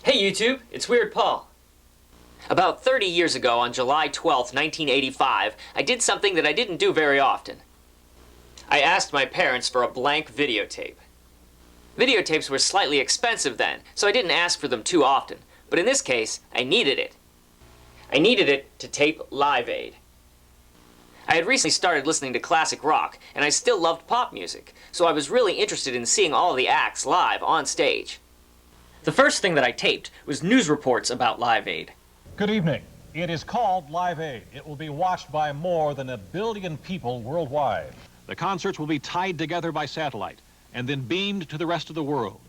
Hey YouTube, it's Weird Paul. About 30 years ago, on July 12th, 1985, I did something that I didn't do very often. I asked my parents for a blank videotape. Videotapes were slightly expensive then, so I didn't ask for them too often, but in this case, I needed it. I needed it to tape Live Aid. I had recently started listening to classic rock, and I still loved pop music, so I was really interested in seeing all the acts live on stage. The first thing that I taped was news reports about Live Aid. Good evening. It is called Live Aid. It will be watched by more than 1 billion people worldwide. The concerts will be tied together by satellite and then beamed to the rest of the world.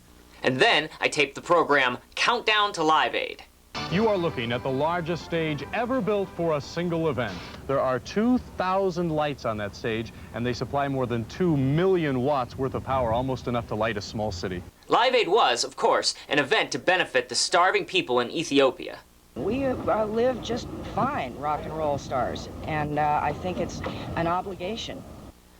And then I taped the program Countdown to Live Aid. You are looking at the largest stage ever built for a single event. There are 2,000 lights on that stage, and they supply more than 2 million watts worth of power, almost enough to light a small city. Live Aid was, of course, an event to benefit the starving people in Ethiopia. We live just fine, rock and roll stars, and I think it's an obligation.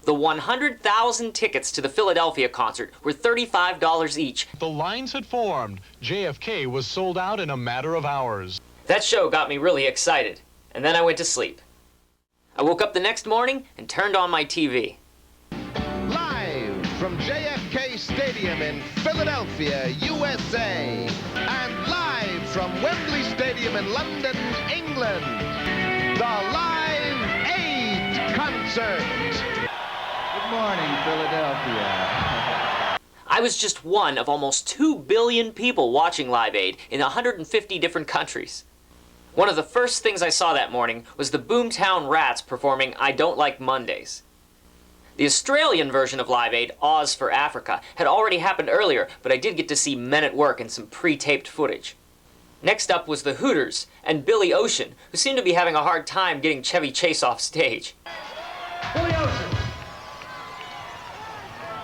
The 100,000 tickets to the Philadelphia concert were $35 each. The lines had formed. JFK was sold out in a matter of hours. That show got me really excited, and then I went to sleep. I woke up the next morning and turned on my TV. Live from JFK Stadium in Philadelphia, USA, and live from Wembley Stadium in London, England, the Live Aid Concert. Good morning, Philadelphia. I was just one of almost 2 billion people watching Live Aid in 150 different countries. One of the first things I saw that morning was the Boomtown Rats performing I Don't Like Mondays. The Australian version of Live Aid, Oz for Africa, had already happened earlier, but I did get to see men at work and some pre-taped footage. Next up was the Hooters and Billy Ocean, who seemed to be having a hard time getting Chevy Chase off stage. Billy Ocean!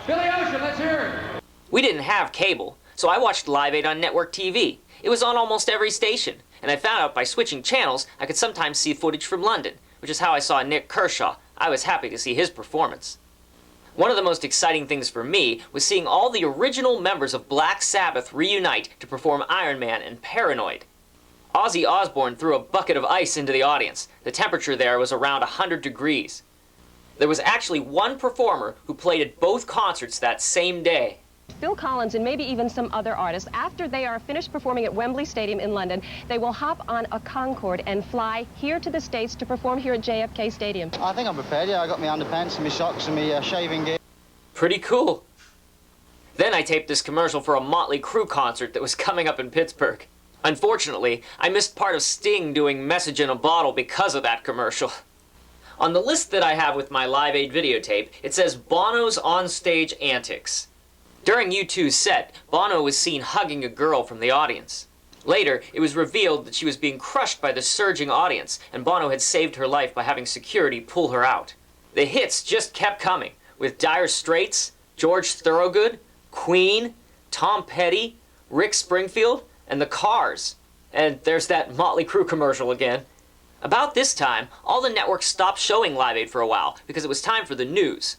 Billy Ocean, let's hear it! We didn't have cable, so I watched Live Aid on network TV. It was on almost every station, and I found out by switching channels I could sometimes see footage from London, which is how I saw Nick Kershaw. I was happy to see his performance. One of the most exciting things for me was seeing all the original members of Black Sabbath reunite to perform Iron Man and Paranoid. Ozzy Osbourne threw a bucket of ice into the audience. The temperature there was around 100 degrees. There was actually one performer who played at both concerts that same day. Phil Collins and maybe even some other artists, after they are finished performing at Wembley Stadium in London, they will hop on a Concorde and fly here to the States to perform here at JFK Stadium. I think I'm prepared, yeah. I got my underpants and my socks and my shaving gear. Pretty cool. Then I taped this commercial for a Motley Crue concert that was coming up in Pittsburgh. Unfortunately, I missed part of Sting doing Message in a Bottle because of that commercial. On the list that I have with my Live Aid videotape, it says Bono's onstage antics. During U2's set, Bono was seen hugging a girl from the audience. Later, it was revealed that she was being crushed by the surging audience, and Bono had saved her life by having security pull her out. The hits just kept coming, with Dire Straits, George Thorogood, Queen, Tom Petty, Rick Springfield, and the Cars. And there's that Motley Crue commercial again. About this time, all the networks stopped showing Live Aid for a while because it was time for the news.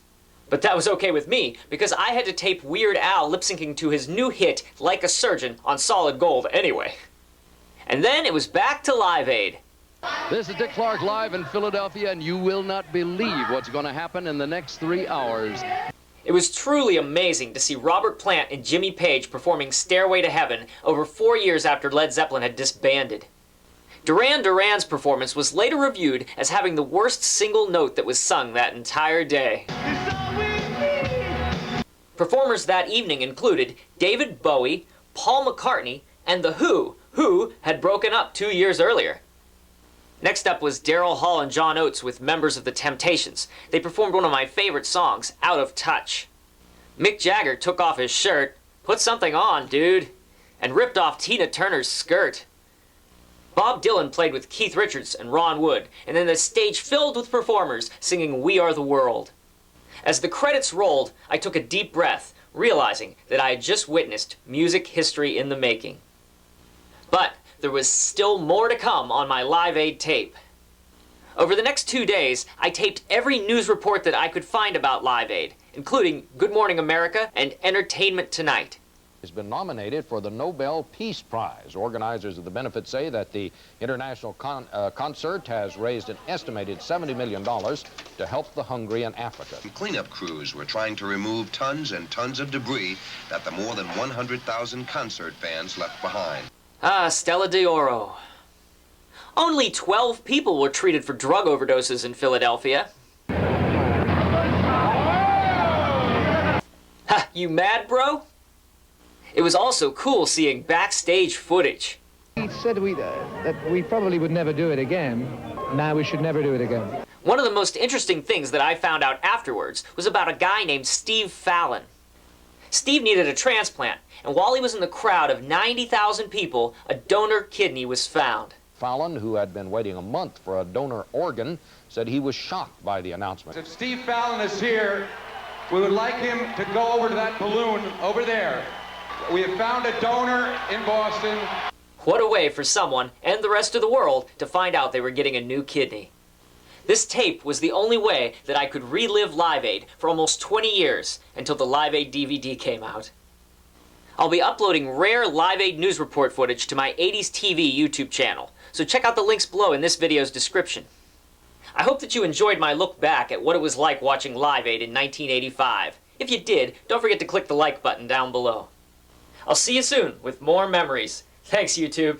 But that was okay with me, because I had to tape Weird Al lip-syncing to his new hit, Like a Surgeon, on solid gold anyway. And then it was back to Live Aid. This is Dick Clark live in Philadelphia, and you will not believe what's going to happen in the next 3 hours. It was truly amazing to see Robert Plant and Jimmy Page performing Stairway to Heaven over 4 years after Led Zeppelin had disbanded. Duran Duran's performance was later reviewed as having the worst single note that was sung that entire day. Performers that evening included David Bowie, Paul McCartney, and The who had broken up 2 years earlier. Next up was Daryl Hall and John Oates with members of the Temptations. They performed one of my favorite songs, Out of Touch. Mick Jagger took off his shirt, put something on, dude, and ripped off Tina Turner's skirt. Bob Dylan played with Keith Richards and Ron Wood, and then the stage filled with performers singing We Are the World. As the credits rolled, I took a deep breath, realizing that I had just witnessed music history in the making. But there was still more to come on my Live Aid tape. Over the next 2 days, I taped every news report that I could find about Live Aid, including Good Morning America and Entertainment Tonight. has been nominated for the Nobel Peace Prize. Organizers of the benefit say that the international concert has raised an estimated $70 million to help the hungry in Africa. Cleanup crews were trying to remove tons and tons of debris that the more than 100,000 concert fans left behind. Ah, Stella d'Oro. Only 12 people were treated for drug overdoses in Philadelphia. Ha, you mad, bro? It was also cool seeing backstage footage. He said that we probably would never do it again. Now we should never do it again. One of the most interesting things that I found out afterwards was about a guy named Steve Fallon. Steve needed a transplant, and while he was in the crowd of 90,000 people, a donor kidney was found. Fallon, who had been waiting a month for a donor organ, said he was shocked by the announcement. If Steve Fallon is here, we would like him to go over to that balloon over there. We have found a donor in Boston. What a way for someone and the rest of the world to find out they were getting a new kidney. This tape was the only way that I could relive Live Aid for almost 20 years until the Live Aid DVD came out. I'll be uploading rare Live Aid news report footage to my 80s TV YouTube channel, so check out the links below in this video's description. I hope that you enjoyed my look back at what it was like watching Live Aid in 1985. If you did, don't forget to click the like button down below. I'll see you soon with more memories. Thanks, YouTube.